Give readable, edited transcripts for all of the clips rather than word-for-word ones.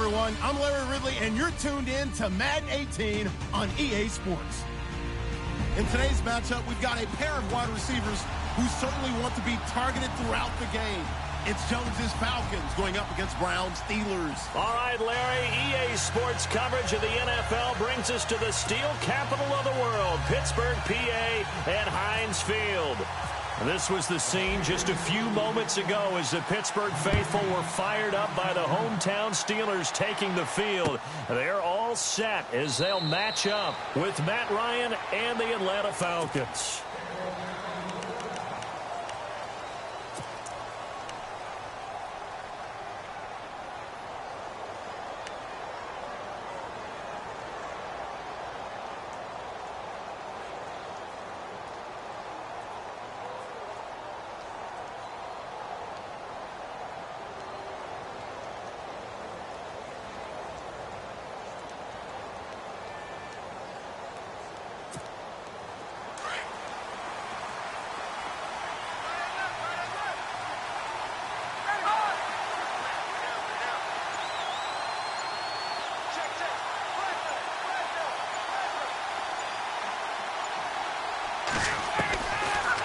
everyone. I'm Larry Ridley, and you're tuned in to Madden 18 on EA Sports. In today's matchup, we've got a pair of wide receivers who certainly want to be targeted throughout the game. It's Jones's Falcons going up against Brown's Steelers. All right, Larry, EA Sports coverage of the NFL brings us to the steel capital of the world, Pittsburgh, PA, at Heinz Field. This was the scene just a few moments ago as the Pittsburgh faithful were fired up by the hometown Steelers taking the field. They're all set as they'll match up with Matt Ryan and the Atlanta Falcons.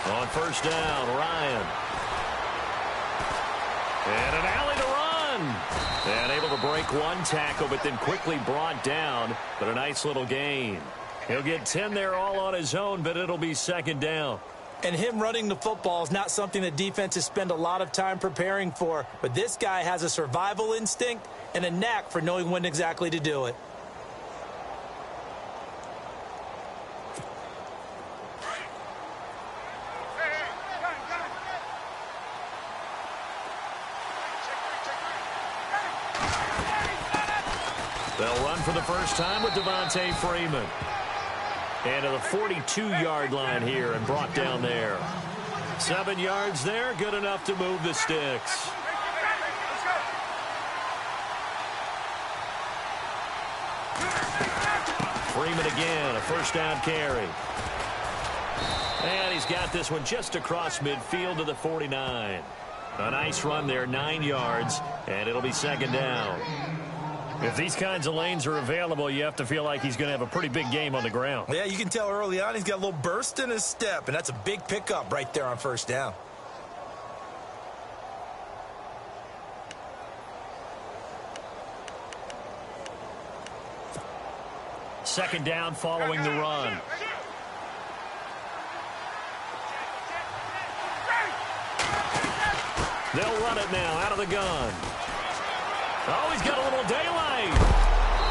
On first down, Ryan. And an alley to run. And able to break one tackle, but then quickly brought down. But a nice little gain. He'll get 10 there all on his own, but it'll be second down. And him running the football is not something that defenses spend a lot of time preparing for. But this guy has a survival instinct and a knack for knowing when exactly to do it. They'll run for the first time with Devontae Freeman. And to the 42-yard line here and brought down there. 7 yards there, good enough to move the sticks. Freeman again, a first down carry. And he's got this one just across midfield to the 49. A nice run there, 9 yards, and it'll be second down. If these kinds of lanes are available, you have to feel like he's going to have a pretty big game on the ground. Yeah, you can tell early on he's got a little burst in his step, and that's a big pickup right there on first down. Second down following the run. They'll run it now out of the gun. Oh, he's got a little daylight.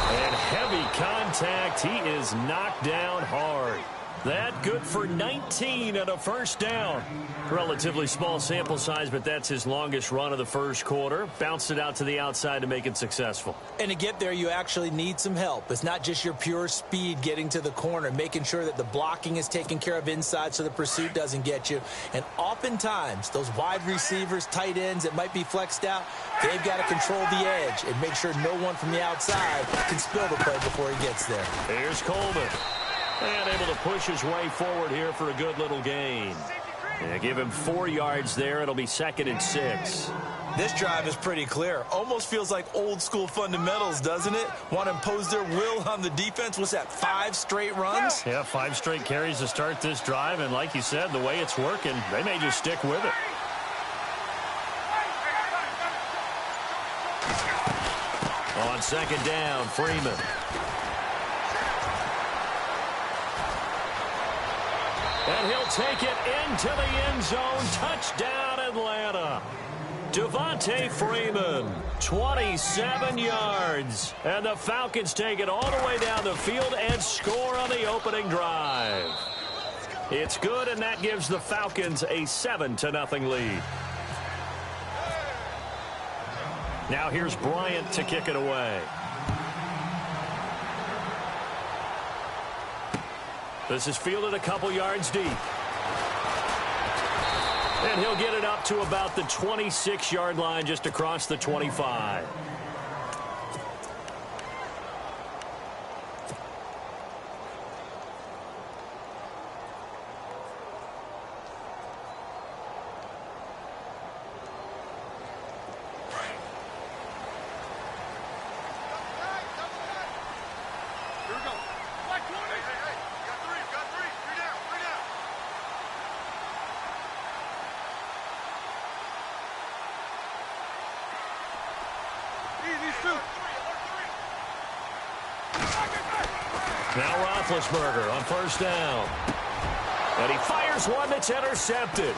And heavy contact. He is knocked down hard. That good for 19 and a first down. Relatively small sample size, but that's his longest run of the first quarter. Bounced it out to the outside to make it successful. And to get there, you actually need some help. It's not just your pure speed getting to the corner, making sure that the blocking is taken care of inside so the pursuit doesn't get you. And oftentimes, those wide receivers, tight ends that might be flexed out, they've got to control the edge and make sure no one from the outside can spill the play before he gets there. Here's Coleman. And able to push his way forward here for a good little gain. Yeah, give him 4 yards there. It'll be second and 6. This drive is pretty clear. Almost feels like old school fundamentals, doesn't it? Want to impose their will on the defense. What's that, 5 straight runs? Yeah, 5 straight carries to start this drive. And like you said, the way it's working, they may just stick with it. On second down, Freeman. And he'll take it into the end zone. Touchdown, Atlanta. Devontae Freeman, 27 yards. And the Falcons take it all the way down the field and score on the opening drive. It's good, and that gives the Falcons a 7-0 lead. Now here's Bryant to kick it away. This is fielded a couple yards deep. And he'll get it up to about the 26-yard line, just across the 25. Now Roethlisberger on first down. And he fires one that's intercepted.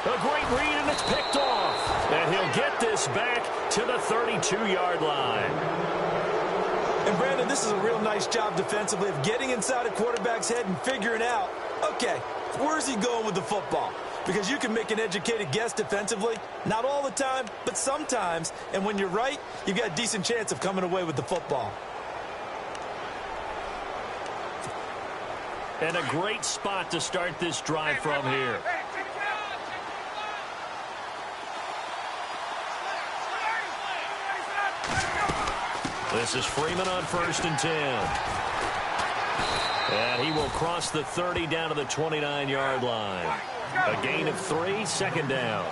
A great read, and it's picked off. And he'll get this back to the 32-yard line. And, Brandon, this is a real nice job defensively of getting inside a quarterback's head and figuring out, okay, where's he going with the football? Because you can make an educated guess defensively. Not all the time, but sometimes. And when you're right, you've got a decent chance of coming away with the football. And a great spot to start this drive from here. This is Freeman on first and 10. And he will cross the 30 down to the 29-yard line. A gain of 3, second down.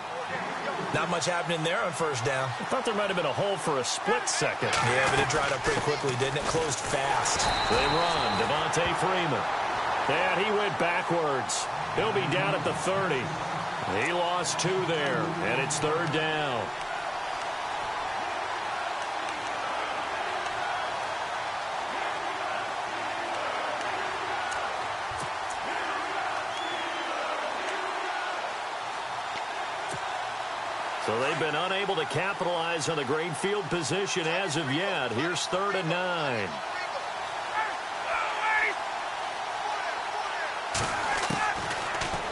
Not much happening there on first down. I thought there might have been a hole for a split second. Yeah, but it dried up pretty quickly, didn't it? Closed fast. They run. Devontae Freeman. And he went backwards. He'll be down at the 30. He lost 2 there, and it's third down. So they've been unable to capitalize on the great field position as of yet. Here's 3rd and 9.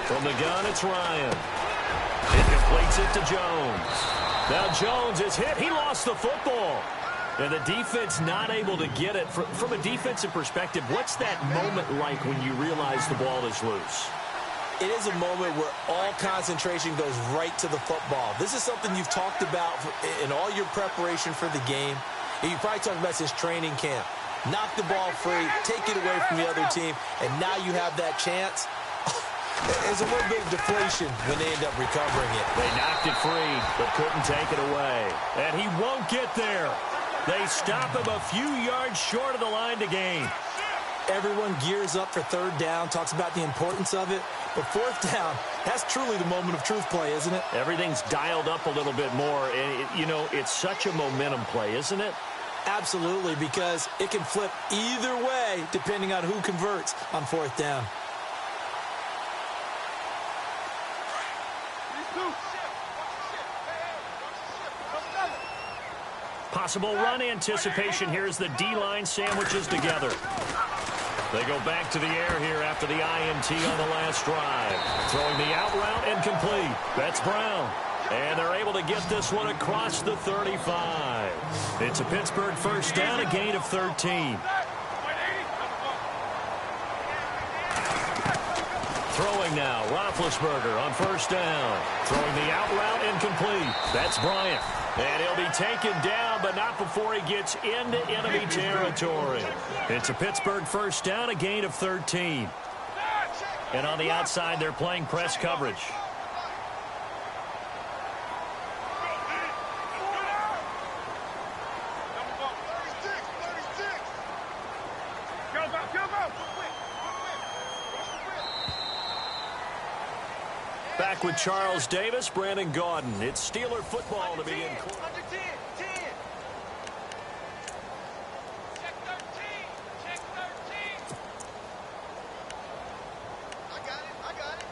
From the gun, it's Ryan. It completes it to Jones. Now Jones is hit. He lost the football. And the defense not able to get it. From a defensive perspective, what's that moment like when you realize the ball is loose? It is a moment where all concentration goes right to the football. This is something you've talked about in all your preparation for the game. And you probably talked about since training camp. Knock the ball free, take it away from the other team, and now you have that chance. There's a little bit of deflation when they end up recovering it. They knocked it free, but couldn't take it away. And he won't get there. They stop him a few yards short of the line to gain. Everyone gears up for third down, talks about the importance of it. But fourth down, that's truly the moment of truth play, isn't it? Everything's dialed up a little bit more. And, you know, it's such a momentum play, isn't it? Absolutely, because it can flip either way depending on who converts on fourth down. Possible run anticipation here as the D-line sandwiches together. They go back to the air here after the INT on the last drive. Throwing the out route and complete. That's Brown. And they're able to get this one across the 35. It's a Pittsburgh first down, a gain of 13. Throwing now, Roethlisberger on first down. Throwing the out route and complete. That's Bryant. And he'll be taken down, but not before he gets into enemy territory. It's a Pittsburgh first down, a gain of 13. And on the outside, they're playing press coverage. Back with Charles Davis, Brandon Gaudin. It's Steeler football to begin. Under 10, 10. Check 13, check 13. I got it.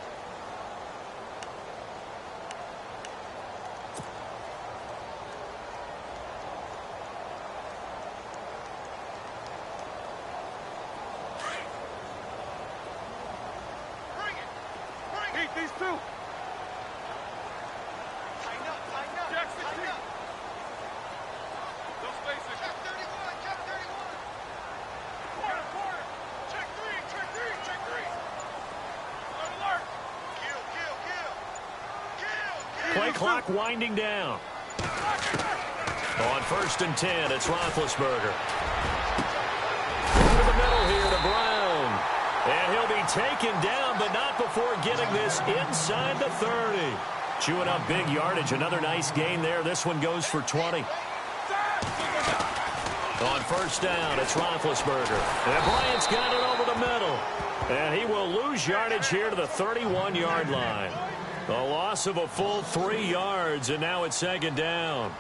Bring it. Heat these two. Play clock winding down. On first and 10, it's Roethlisberger. Into the middle here to Brown. And he'll be taken down, but not before getting this inside the 30. Chewing up big yardage. Another nice gain there. This one goes for 20. On first down, it's Roethlisberger. And Bryant's got it over the middle. And he will lose yardage here to the 31-yard line. A loss of a full 3 yards, and now it's second down.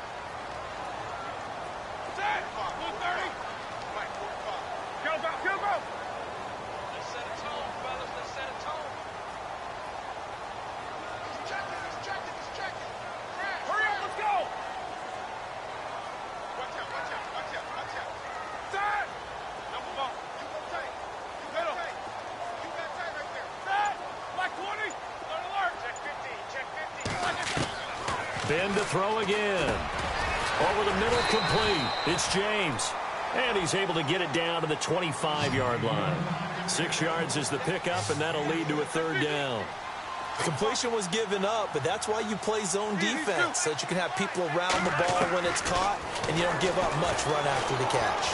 Spin to throw again. Over the middle, complete. It's James. And he's able to get it down to the 25-yard line. 6 yards is the pickup, and that'll lead to a third down. Completion was given up, but that's why you play zone defense, so that you can have people around the ball when it's caught, and you don't give up much run after the catch.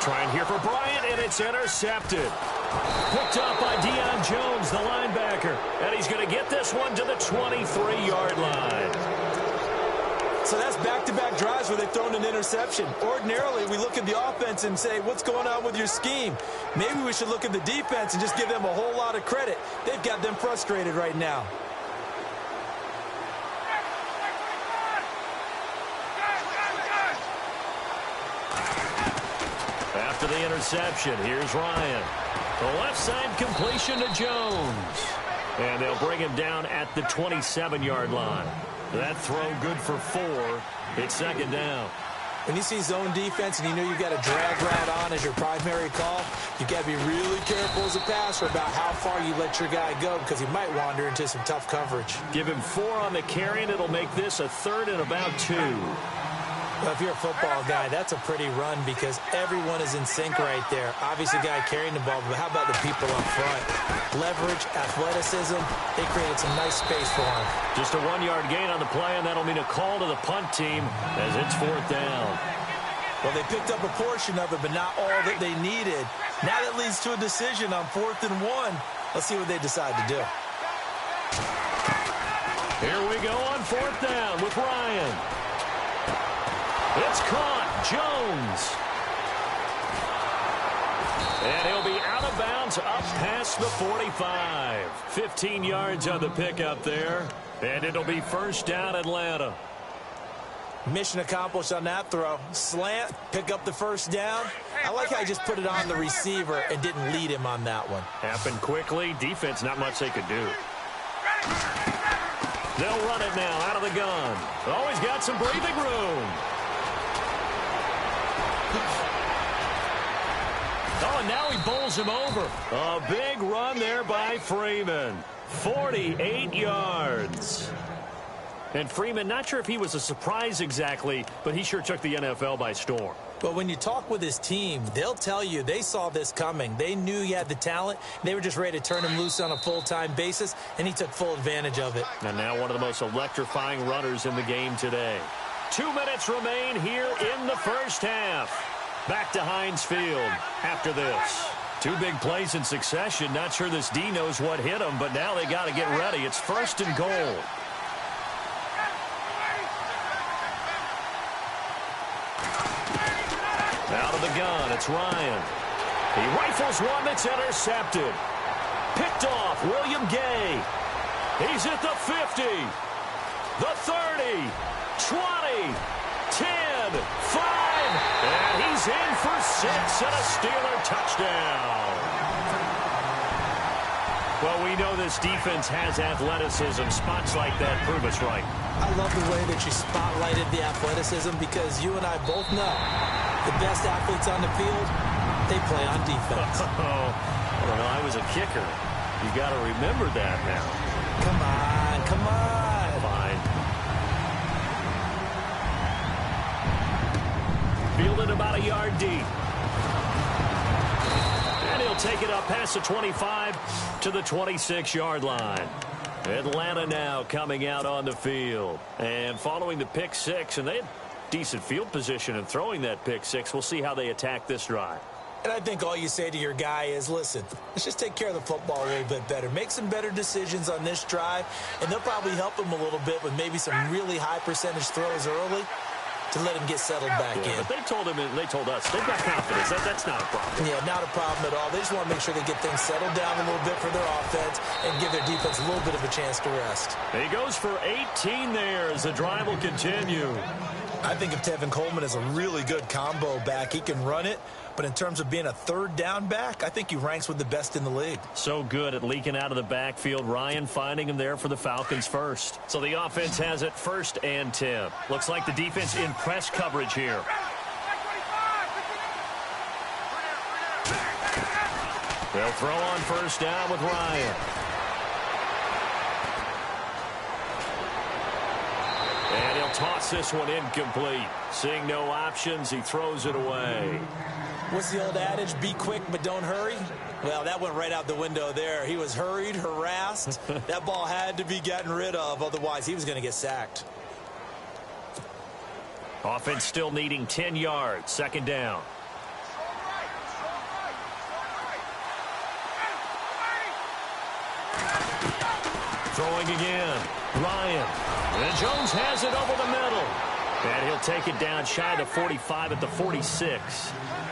Trying here for Bryant, and it's intercepted. Picked up by Deion Jones, the linebacker. And he's going to get this one to the 23-yard line. So that's back-to-back drives where they've thrown an interception. Ordinarily, we look at the offense and say, what's going on with your scheme? Maybe we should look at the defense and just give them a whole lot of credit. They've got them frustrated right now. After the interception, here's Ryan. The left side completion to Jones. And they'll bring him down at the 27-yard line. That throw good for 4. It's second down. When you see zone defense and you know you've got a drag route on as your primary call, you've got to be really careful as a passer about how far you let your guy go because he might wander into some tough coverage. Give him 4 on the carry, and it'll make this a third and about 2. Well, if you're a football guy, that's a pretty run because everyone is in sync right there. Obviously, the guy carrying the ball, but how about the people up front? Leverage, athleticism, they created some nice space for him. Just a 1-yard gain on the play, and that'll mean a call to the punt team as it's 4th down. Well, they picked up a portion of it, but not all that they needed. Now that leads to a decision on 4th and 1. Let's see what they decide to do. Here we go on 4th down with Ryan. It's caught. Jones. And he'll be out of bounds up past the 45. 15 yards on the pickup there. And it'll be first down, Atlanta. Mission accomplished on that throw. Slant, pick up the first down. I like how he just put it on the receiver and didn't lead him on that one. Happened quickly. Defense, not much they could do. They'll run it now out of the gun. Always got some breathing room. Oh, and now he bowls him over. A big run there by Freeman. 48 yards. And Freeman, not sure if he was a surprise exactly, but he sure took the NFL by storm. But when you talk with his team, they'll tell you they saw this coming. They knew he had the talent. They were just ready to turn him loose on a full-time basis, and he took full advantage of it. And now one of the most electrifying runners in the game today. 2 minutes remain here in the first half. Back to Heinz Field after this. 2 big plays in succession. Not sure this D knows what hit him, but now they got to get ready. It's 1st and goal. Out of the gun, it's Ryan. He rifles one that's intercepted. Picked off, William Gay. He's at the 50, the 30, 20, 10, 5, and he's in for 6 and a Steeler touchdown. Well, we know this defense has athleticism. Spots like that prove us right. I love the way that you spotlighted the athleticism because you and I both know the best athletes on the field, they play on defense. Well, I was a kicker. You got to remember that now. Come on, come on. Fine. Fielded about a yard deep. And he'll take it up past the 25 to the 26-yard line. Atlanta now coming out on the field. And following the pick 6, and they had decent field position in throwing that pick 6. We'll see how they attack this drive. And I think all you say to your guy is, listen, let's just take care of the football a little bit better. Make some better decisions on this drive, and they'll probably help him a little bit with maybe some really high percentage throws early to let him get settled back in. But they told him, and they told us, they've got confidence. That's not a problem. Yeah, not a problem at all. They just want to make sure they get things settled down a little bit for their offense and give their defense a little bit of a chance to rest. He goes for 18 there as the drive will continue. I think if Tevin Coleman is a really good combo back, he can run it. But in terms of being a third down back, I think he ranks with the best in the league. So good at leaking out of the backfield. Ryan finding him there for the Falcons first. So the offense has it 1st and 10. Looks like the defense in press coverage here. They'll throw on 1st down with Ryan. He'll toss this one incomplete. Seeing no options, he throws it away. What's the old adage? Be quick, but don't hurry? Well, that went right out the window there. He was hurried, harassed. That ball had to be gotten rid of, otherwise he was going to get sacked. Offense still needing 10 yards. Second down. Throwing again. Ryan. And Jones has it over the middle. And he'll take it down shy of the 45 at the 46.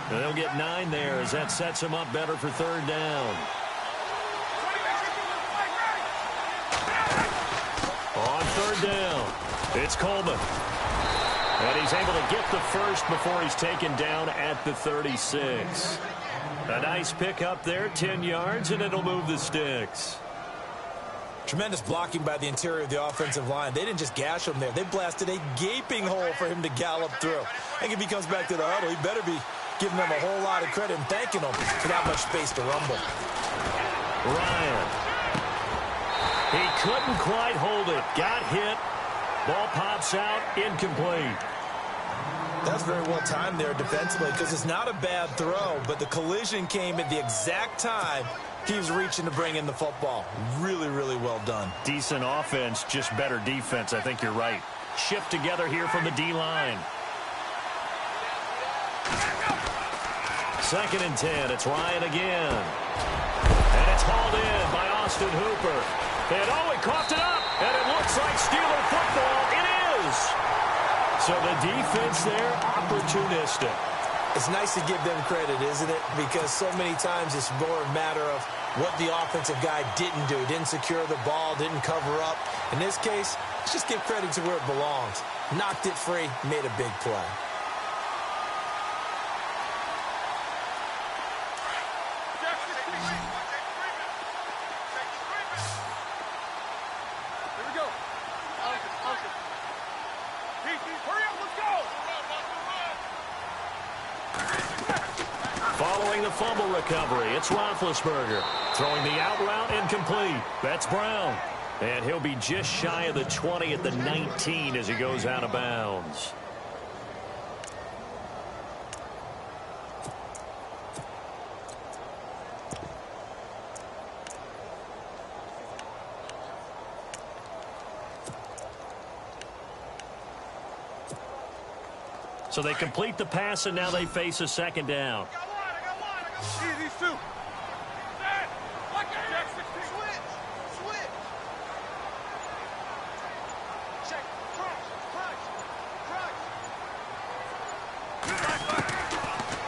And they'll get 9 there as that sets him up better for third down. On third down, it's Coleman. And he's able to get the first before he's taken down at the 36. A nice pick up there, 10 yards, and it'll move the sticks. Tremendous blocking by the interior of the offensive line. They didn't just gash him there. They blasted a gaping hole for him to gallop through. I think if he comes back to the huddle, he better be giving them a whole lot of credit and thanking them for that much space to rumble. Ryan. He couldn't quite hold it. Got hit. Ball pops out. Incomplete. That's very well timed there defensively because it's not a bad throw, but the collision came at the exact time he was reaching to bring in the football. Really, really well done. Decent offense, just better defense. I think you're right. Shift together here from the D-line. Second and 10. It's Ryan again. And it's hauled in by Austin Hooper. And oh, he coughed it up. And it looks like Steeler football. It is. So the defense there, opportunistic. It's nice to give them credit, isn't it? Because so many times it's more a matter of what the offensive guy didn't do. Didn't secure the ball, didn't cover up. In this case, let's just give credit to where it belongs. Knocked it free, made a big play. Following the fumble recovery, it's Roethlisberger. Throwing the out route incomplete. That's Brown. And he'll be just shy of the 20 at the 19 as he goes out of bounds. So they complete the pass, and now they face a second down. These two. Check.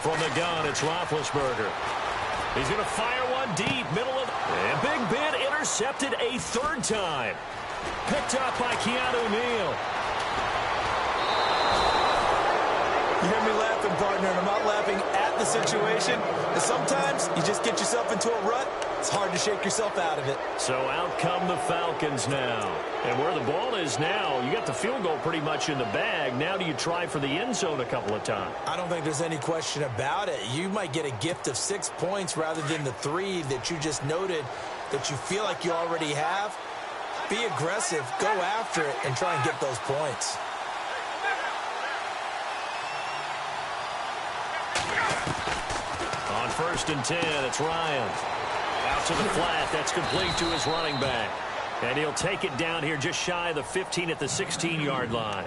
From the gun, it's Roethlisberger. He's going to fire one deep, middle of... And Big Ben intercepted a third time. Picked up by Keanu Neal. You hear me laughing, partner, and I'm not laughing at the situation. But sometimes you just get yourself into a rut. It's hard to shake yourself out of it. So out come the Falcons now. And where the ball is now, you got the field goal pretty much in the bag. Now do you try for the end zone a couple of times? I don't think there's any question about it. You might get a gift of 6 points rather than the 3 that you just noted that you feel like you already have. Be aggressive, go after it, and try and get those points. On 1st and 10, it's Ryan. Out to the flat. That's complete to his running back. And he'll take it down here just shy of the 15 at the 16-yard line.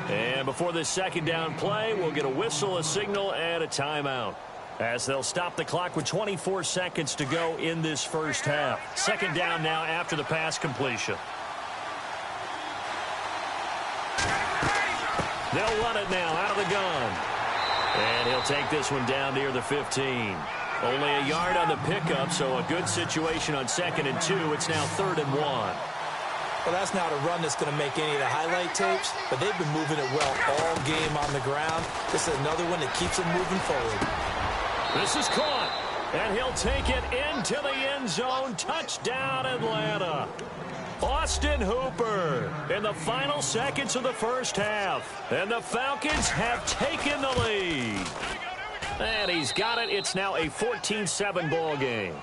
And before this second down play, we'll get a whistle, a signal, and a timeout, as they'll stop the clock with 24 seconds to go in this first half. Second down now after the pass completion. They'll run it now out of the gun. And he'll take this one down near the 15. Only a yard on the pickup, so a good situation on 2nd and 2. It's now 3rd and 1. Well, that's not a run that's going to make any of the highlight tapes, but they've been moving it well all game on the ground. This is another one that keeps them moving forward. This is caught, and he'll take it into the end zone. Touchdown, Atlanta. Austin Hooper in the final seconds of the first half. And the Falcons have taken the lead. And he's got it. It's now a 14-7 ball game.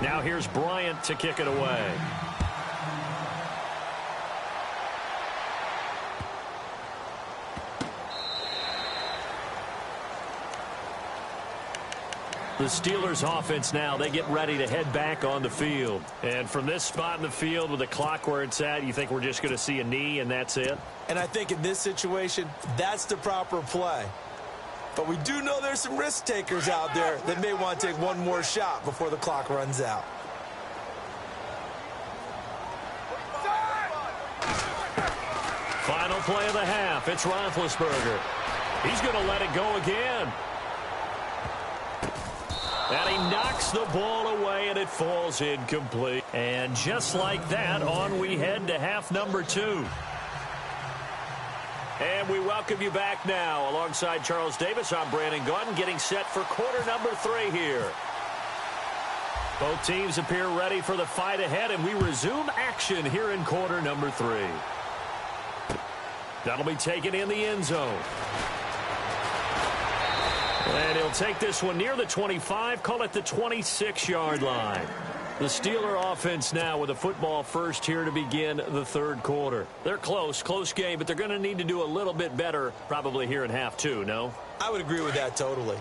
Now here's Bryant to kick it away. The Steelers offense now, they get ready to head back on the field. And from this spot in the field with the clock where it's at, you think we're just going to see a knee and that's it? And I think in this situation, that's the proper play. But we do know there's some risk takers out there that may want to take one more shot before the clock runs out. Final play of the half. It's Roethlisberger. He's going to let it go again. And he knocks the ball away, and it falls incomplete. And just like that, on we head to half number 2. And we welcome you back now. Alongside Charles Davis, I'm Brandon Gaudin, getting set for quarter number 3 here. Both teams appear ready for the fight ahead, and we resume action here in quarter number 3. That'll be taken in the end zone. And he'll take this one near the 25, call it the 26-yard line. The Steeler offense now with a football first here to begin the third quarter. They're close game, but they're going to need to do a little bit better probably here in half 2, no? I would agree with that totally.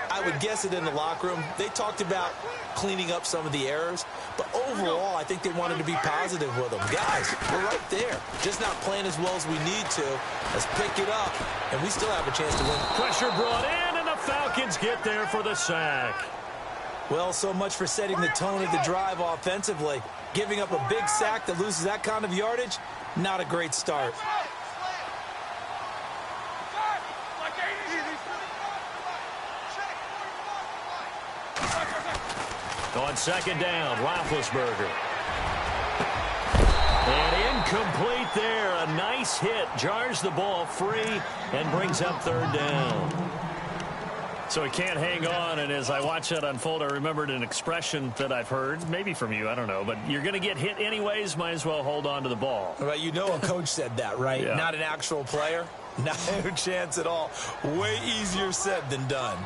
I would guess it in the locker room. They talked about cleaning up some of the errors, but overall, I think they wanted to be positive with them. Guys, we're right there. Just not playing as well as we need to. Let's pick it up, and we still have a chance to win. Pressure brought in, and the Falcons get there for the sack. Well, so much for setting the tone of the drive offensively. Giving up a big sack that loses that kind of yardage, not a great start. On second down, Roethlisberger. And incomplete there. A nice hit. Jars the ball free and brings up third down. So he can't hang on, and as I watch that unfold, I remembered an expression that I've heard, maybe from you, I don't know, but you're going to get hit anyways, might as well hold on to the ball. Well, you know a coach said that, right? Yeah. Not an actual player. No chance at all. Way easier said than done.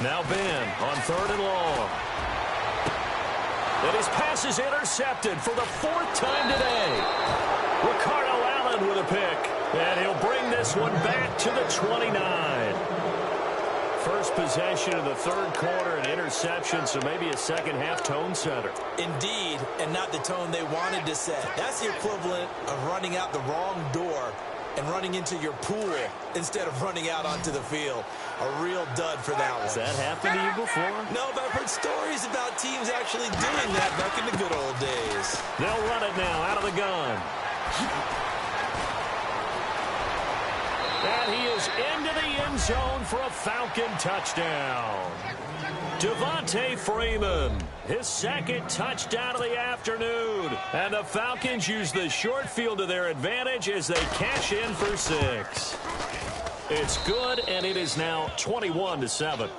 Now Ben on third and long. And his pass is intercepted for the 4th time today. Ricardo Allen with a pick. And he'll bring this one back to the 29. First possession of the third quarter, an interception, so maybe a second half tone setter. Indeed, and not the tone they wanted to set. That's the equivalent of running out the wrong door and running into your pool instead of running out onto the field. A real dud for that one. Has that happened to you before? No, but I've heard stories about teams actually doing that back in the good old days. They'll run it now out of the gun. And he is into the end zone for a Falcon touchdown. Devontae Freeman, his second touchdown of the afternoon. And the Falcons use the short field to their advantage as they cash in for 6. It's good, and it is now 21-7.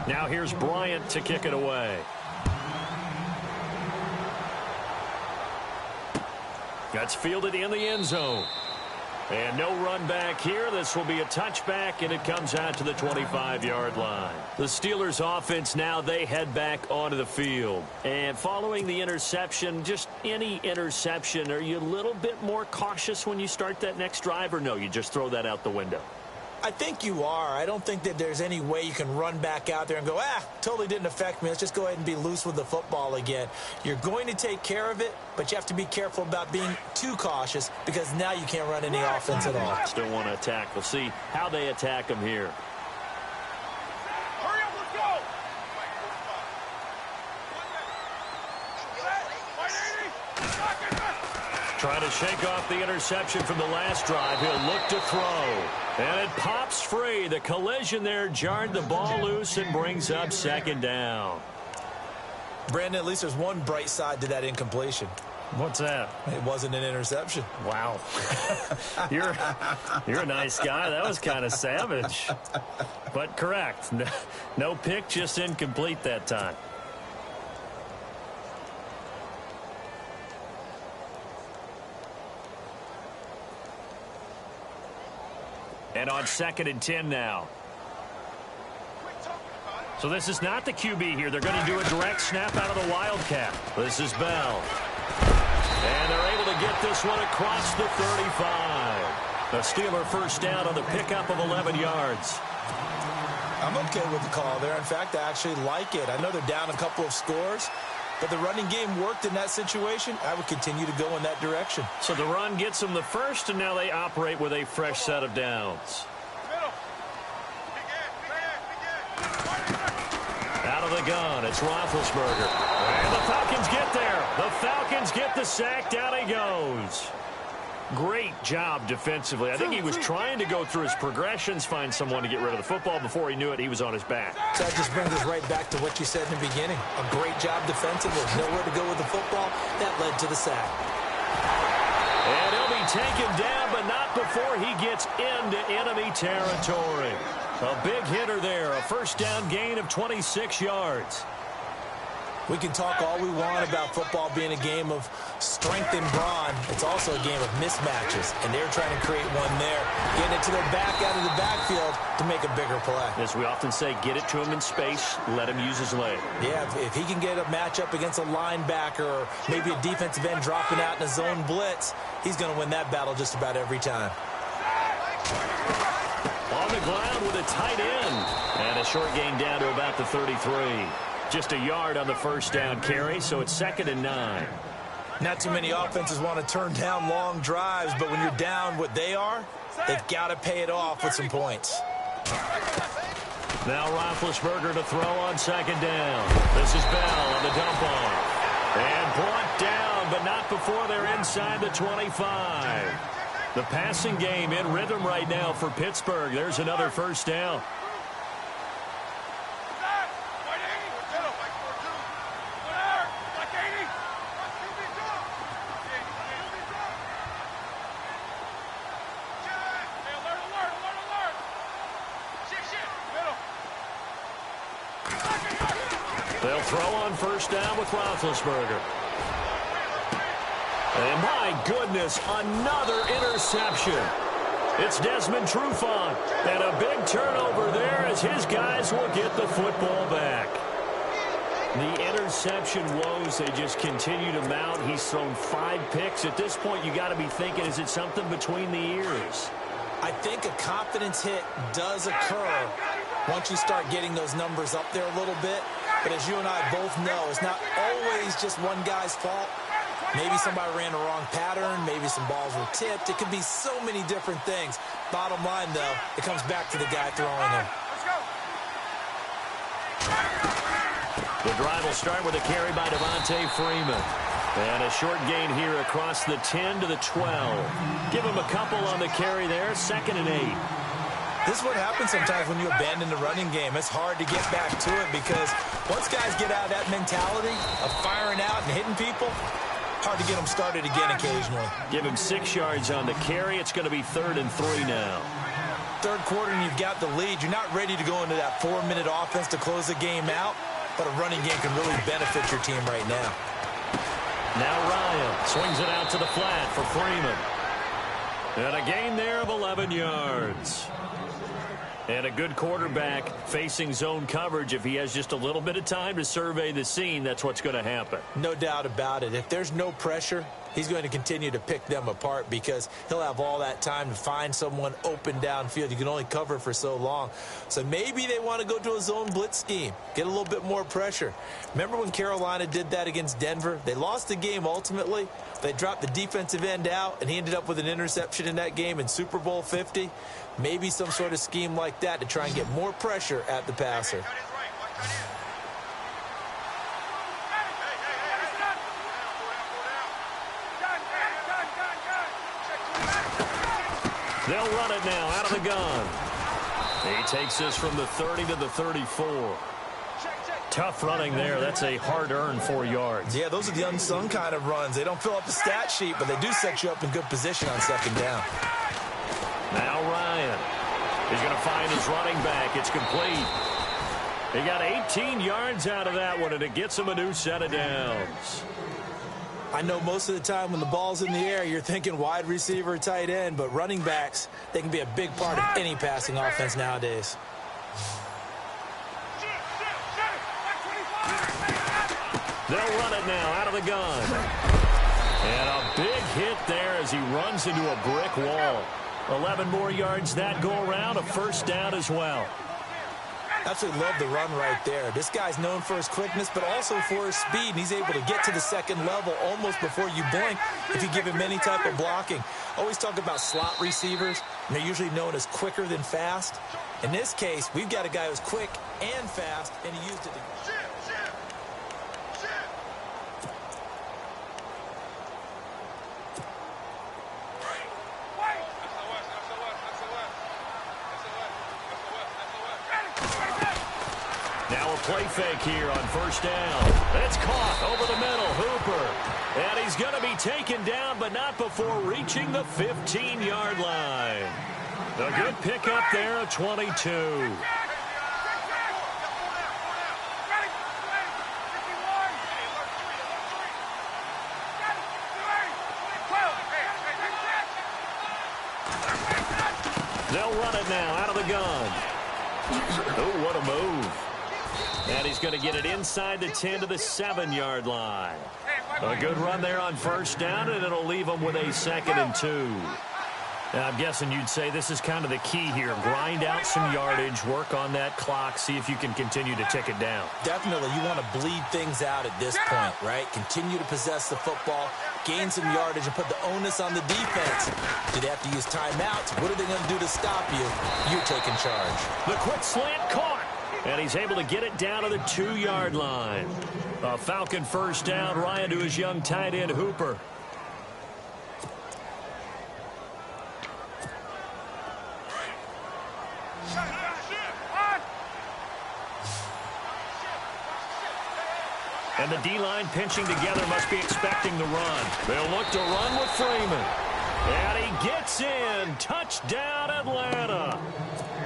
Now here's Bryant to kick it away. That's fielded in the end zone. And no run back here. This will be a touchback, and it comes out to the 25-yard line. The Steelers offense now, they head back onto the field. And following the interception, just any interception, are you a little bit more cautious when you start that next drive, or no, you just throw that out the window? I think you are. I don't think that there's any way you can run back out there and go, totally didn't affect me. Let's just go ahead and be loose with the football again. You're going to take care of it, but you have to be careful about being too cautious because now you can't run any offense at all. Still want to attack. We'll see how they attack them here. Hurry up, let's go! Trying to shake off the interception from the last drive. He'll look to throw. And it pops free. The collision there jarred the ball loose and brings up second down. Brandon, at least there's one bright side to that incompletion. What's that? It wasn't an interception. Wow. You're a nice guy. That was kind of savage. But correct. No pick, just incomplete that time. And on 2nd and 10 now. So this is not the QB here. They're going to do a direct snap out of the Wildcat. This is Bell. And they're able to get this one across the 35. A Steeler first down on the pickup of 11 yards. I'm okay with the call there. In fact, I actually like it. I know they're down a couple of scores, but the running game worked in that situation. I would continue to go in that direction. So the run gets them the first, and now they operate with a fresh set of downs. Out of the gun, it's Roethlisberger. And the Falcons get there. The Falcons get the sack. Down he goes. Great job defensively. I think he was trying to go through his progressions, find someone to get rid of the football. Before he knew it, he was on his back. So that just brings us right back to what you said in the beginning. A great job defensively. Nowhere to go with the football. That led to the sack. And he'll be taken down, but not before he gets into enemy territory. A big hitter there. A first down gain of 26 yards. We can talk all we want about football being a game of strength and brawn. It's also a game of mismatches, and they're trying to create one there. Getting it to their back out of the backfield to make a bigger play. As we often say, get it to him in space, let him use his leg. Yeah, if he can get a matchup against a linebacker or maybe a defensive end dropping out in a zone blitz, he's going to win that battle just about every time. On the ground with a tight end. And a short gain down to about the 33. Just a yard on the first down carry, so it's 2nd and 9. Not too many offenses want to turn down long drives, but when you're down what they are, they've got to pay it off with some points. Now Roethlisberger to throw on 2nd down. This is Bell on the dump off. And brought down, but not before they're inside the 25. The passing game in rhythm right now for Pittsburgh. There's another first down. They'll throw on first down with Roethlisberger. And my goodness, another interception. It's Desmond Trufant. And a big turnover there as his guys will get the football back. The interception woes, they just continue to mount. He's thrown 5 picks. At this point, you got to be thinking, is it something between the ears? I think a confidence hit does occur once you start getting those numbers up there a little bit. But as you and I both know, it's not always just one guy's fault. Maybe somebody ran a wrong pattern. Maybe some balls were tipped. It could be so many different things. Bottom line, though, it comes back to the guy throwing them. The drive will start with a carry by Devontae Freeman. And a short gain here across the 10 to the 12. Give him a couple on the carry there. 2nd and 8. This is what happens sometimes when you abandon the running game. It's hard to get back to it because once guys get out of that mentality of firing out and hitting people, hard to get them started again occasionally. Give him 6 yards on the carry. It's going to be 3rd and 3 now. Third quarter and you've got the lead. You're not ready to go into that 4-minute offense to close the game out, but a running game can really benefit your team right now. Now Ryan swings it out to the flat for Freeman. And a gain there of 11 yards. And a good quarterback facing zone coverage. If he has just a little bit of time to survey the scene, that's what's going to happen. No doubt about it. If there's no pressure, he's going to continue to pick them apart because he'll have all that time to find someone open downfield. You can only cover for so long. So maybe they want to go to a zone blitz scheme, get a little bit more pressure. Remember when Carolina did that against Denver? They lost the game ultimately. They dropped the defensive end out, and he ended up with an interception in that game in Super Bowl 50. Maybe some sort of scheme like that to try and get more pressure at the passer. They'll run it now out of the gun. He takes this from the 30 to the 34. Tough running there. That's a hard-earned 4 yards. Yeah, those are the unsung kind of runs. They don't fill up the stat sheet, but they do set you up in good position on second down. Now Ryan. He's going to find his running back. It's complete. He got 18 yards out of that one, and it gets him a new set of downs. I know most of the time when the ball's in the air, you're thinking wide receiver, tight end, but running backs, they can be a big part of any passing offense nowadays. They'll run it now out of the gun. And a big hit there as he runs into a brick wall. 11 more yards that go around, a first down as well. Absolutely love the run right there. This guy's known for his quickness, but also for his speed, and he's able to get to the second level almost before you blink if you give him any type of blocking. Always talk about slot receivers, and they're usually known as quicker than fast. In this case, we've got a guy who's quick and fast, and he used it to... Now a play fake here on first down. It's caught over the middle. Hooper. And he's going to be taken down, but not before reaching the 15-yard line. A good pickup there at 22. They'll run it now out of the gun. Oh, what a move. And he's going to get it inside the 10 to the 7-yard line. A good run there on first down, and it'll leave him with a 2nd and 2. Now, I'm guessing you'd say this is kind of the key here. Grind out some yardage, work on that clock, see if you can continue to tick it down. Definitely, you want to bleed things out at this point, right? Continue to possess the football, gain some yardage, and put the onus on the defense. Do they have to use timeouts? What are they going to do to stop you? You're taking charge. The quick slant caught. And he's able to get it down to the 2-yard line. A Falcon first down. Ryan to his young tight end, Hooper. And the D-line pinching together must be expecting the run. They'll look to run with Freeman. And he gets in. Touchdown, Atlanta.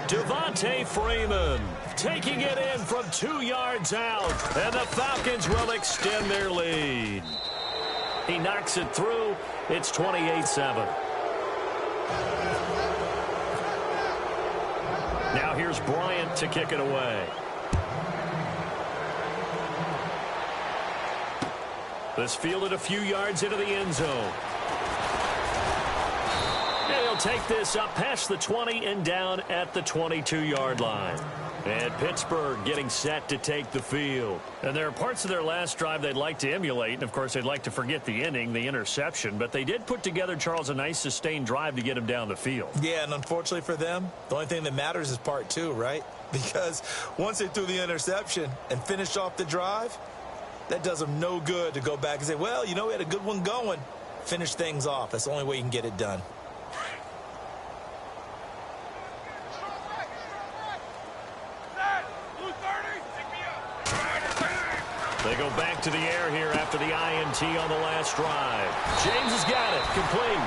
Devontae Freeman taking it in from 2 yards out. And the Falcons will extend their lead. He knocks it through. It's 28-7. Now here's Bryant to kick it away. This fielded a few yards into the end zone. And he'll take this up past the 20 and down at the 22-yard line. And Pittsburgh getting set to take the field. And there are parts of their last drive they'd like to emulate. And, of course, they'd like to forget the inning, the interception. But they did put together, Charles, a nice sustained drive to get him down the field. Yeah, and unfortunately for them, the only thing that matters is part 2, right? Because once they threw the interception and finished off the drive, that does them no good to go back and say, well, you know, we had a good one going. Finish things off. That's the only way you can get it done. They go back to the air here after the INT on the last drive. James has got it. Complete.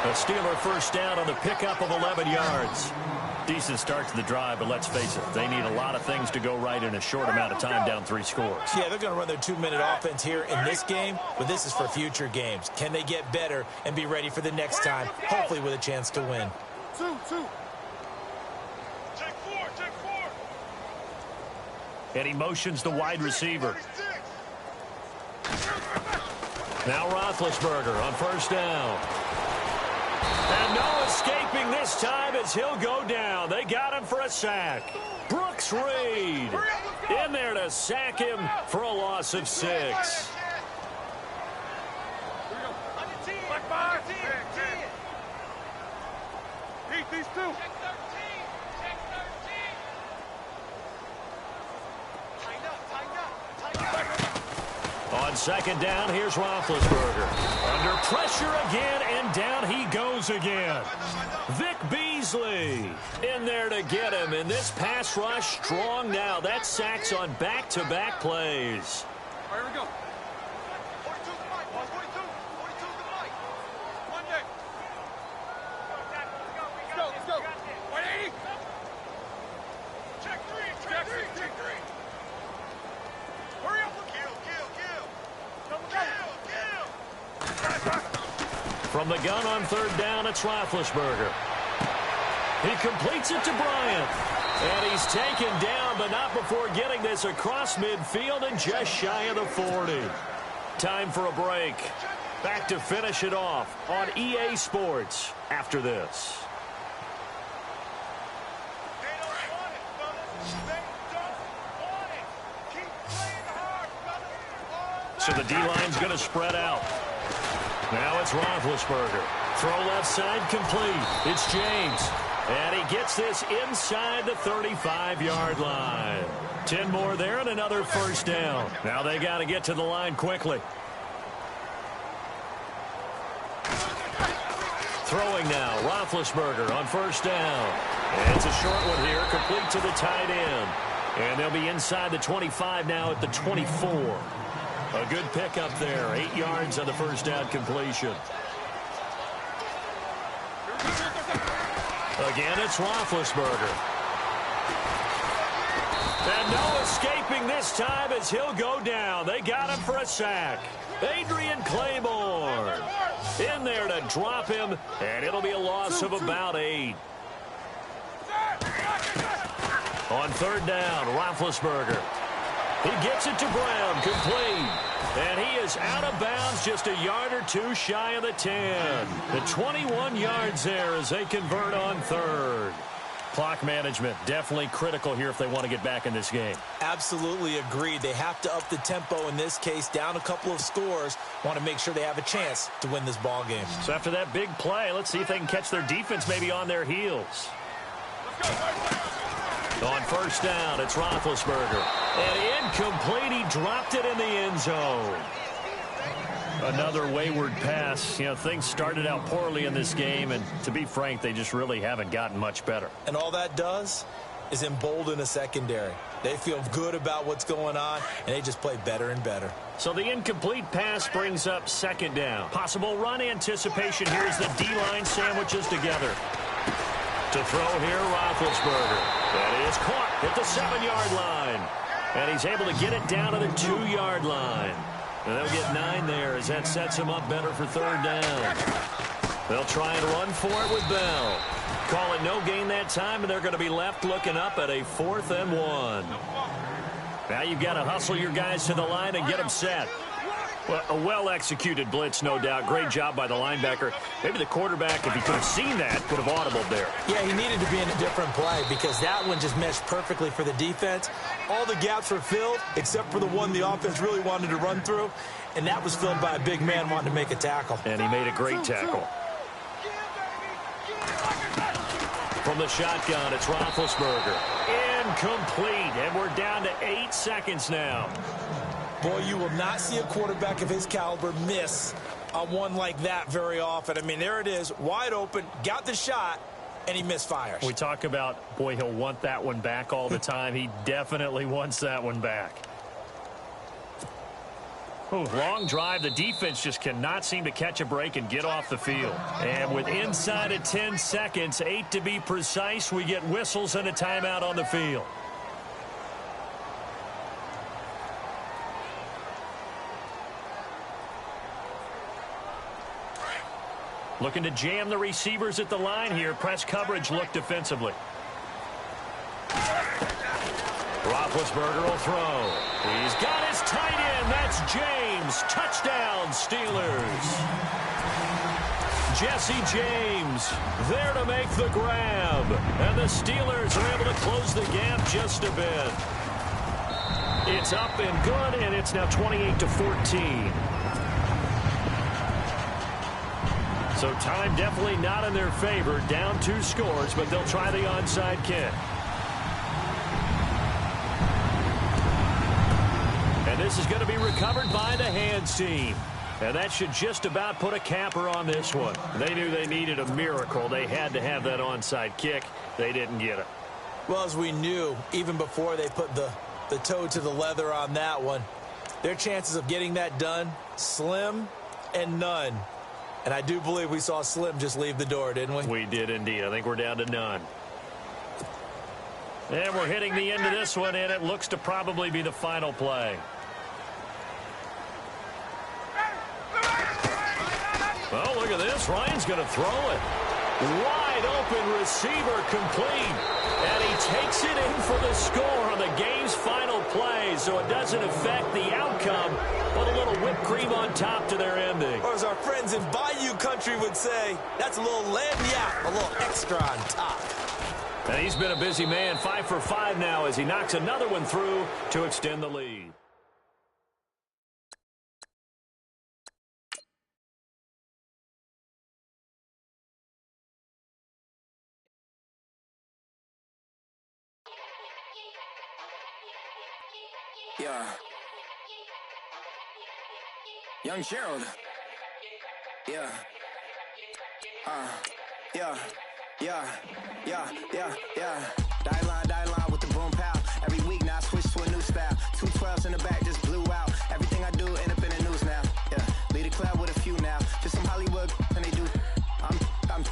A Steeler first down on the pickup of 11 yards. Decent start to the drive, but let's face it, they need a lot of things to go right in a short amount of time, down 3 scores. Yeah, they're going to run their 2-minute offense here in this game, but this is for future games. Can they get better and be ready for the next time, hopefully with a chance to win? 2. Take 4. And he motions the wide receiver. Now Roethlisberger on first down. And no escaping this time as he'll go down. They got him for a sack. Brooks Reed in there to sack him for a loss of 6. Beat these 2. On On second down, here's Roethlisberger. Under pressure again, and down he goes again. Vic Beasley in there to get him, and this pass rush strong now. That's sacks on back-to-back plays. All right, here we go. 42 to Mike. 42 to Mike. Monday. Let's go. 180. Check three. Hurry up. Kill. From the gun on third down, it's Roethlisberger. He completes it to Bryant. And he's taken down, but not before getting this across midfield and just shy of the 40. Time for a break. Back to finish it off on EA Sports after this. So the D-line's going to spread out. Now it's Roethlisberger. Throw left side complete. It's James. And he gets this inside the 35-yard line. 10 more there and another first down. Now they got to get to the line quickly. Throwing now, Roethlisberger on first down. And it's a short one here, complete to the tight end. And they'll be inside the 25 now at the 24. A good pickup there, 8 yards on the first down completion. Again, it's Roethlisberger. And no escaping this time as he'll go down. They got him for a sack. Adrian Claymore in there to drop him, and it'll be a loss of about 8. On third down, Roethlisberger. He gets it to Brown, complete. And he is out of bounds just a yard or two shy of the 10. The 21 yards there as they convert on third. Clock management definitely critical here if they want to get back in this game. Absolutely agreed. They have to up the tempo in this case, down a couple of scores. Want to make sure they have a chance to win this ball game. So after that big play, let's see if they can catch their defense maybe on their heels. On first down, it's Roethlisberger. And incomplete, he dropped it in the end zone. Another wayward pass. You know, things started out poorly in this game, and to be frank, they just really haven't gotten much better. And all that does is embolden a secondary. They feel good about what's going on, and they just play better and better. So the incomplete pass brings up second down. Possible run anticipation here as the D-line sandwiches together. To throw here, Roethlisberger. That is caught at the 7-yard line. And he's able to get it down to the 2-yard line. And they'll get 9 there as that sets him up better for third down. They'll try and run for it with Bell. Call it no gain that time, and they're going to be left looking up at a 4th and 1. Now you've got to hustle your guys to the line and get them set. Well, a well-executed blitz, no doubt. Great job by the linebacker. Maybe the quarterback, if he could have seen that, could have audibled there. Yeah, he needed to be in a different play because that one just meshed perfectly for the defense. All the gaps were filled except for the one the offense really wanted to run through, and that was filled by a big man wanting to make a tackle. And he made a great tackle. From the shotgun, it's Roethlisberger. Incomplete, and we're down to 8 seconds now. Boy, you will not see a quarterback of his caliber miss on one like that very often. I mean, there it is, wide open, got the shot, and he misfires. We talk about, boy, he'll want that one back all the time. He definitely wants that one back. Ooh, long drive. The defense just cannot seem to catch a break and get off the field. And with inside of 10 seconds, 8 to be precise, we get whistles and a timeout on the field. Looking to jam the receivers at the line here. Press coverage look defensively. Roethlisberger will throw. He's got his tight end. That's James. Touchdown, Steelers. Jesse James there to make the grab. And the Steelers are able to close the gap just a bit. It's up and good, and it's now 28-14. So time definitely not in their favor. Down 2 scores, but they'll try the onside kick. And this is going to be recovered by the hands team. And that should just about put a capper on this one. They knew they needed a miracle. They had to have that onside kick. They didn't get it. Well, as we knew, even before they put the toe to the leather on that one, their chances of getting that done, slim and none. And I do believe we saw Slim just leave the door, didn't we? We did indeed. I think we're down to none. And we're hitting the end of this one, and it looks to probably be the final play. Well, look at this. Ryan's going to throw it. Wide open receiver complete. And he takes it in for the score on the game's final play. So it doesn't affect the outcome, but a little whipped cream on top to their ending. Or as our friends in Bayou Country would say, that's a little lagniappe, a little extra on top. And he's been a busy man, 5 for 5 now as he knocks another one through to extend the lead. Yeah. Young Gerald. Yeah. Yeah. Die line with the boom pow. Every week now I switch to a new style. 212s in the back just blew out. Everything I do end up in the news now. Yeah. Lead a club with a few now. Just some Hollywood and they do. I'm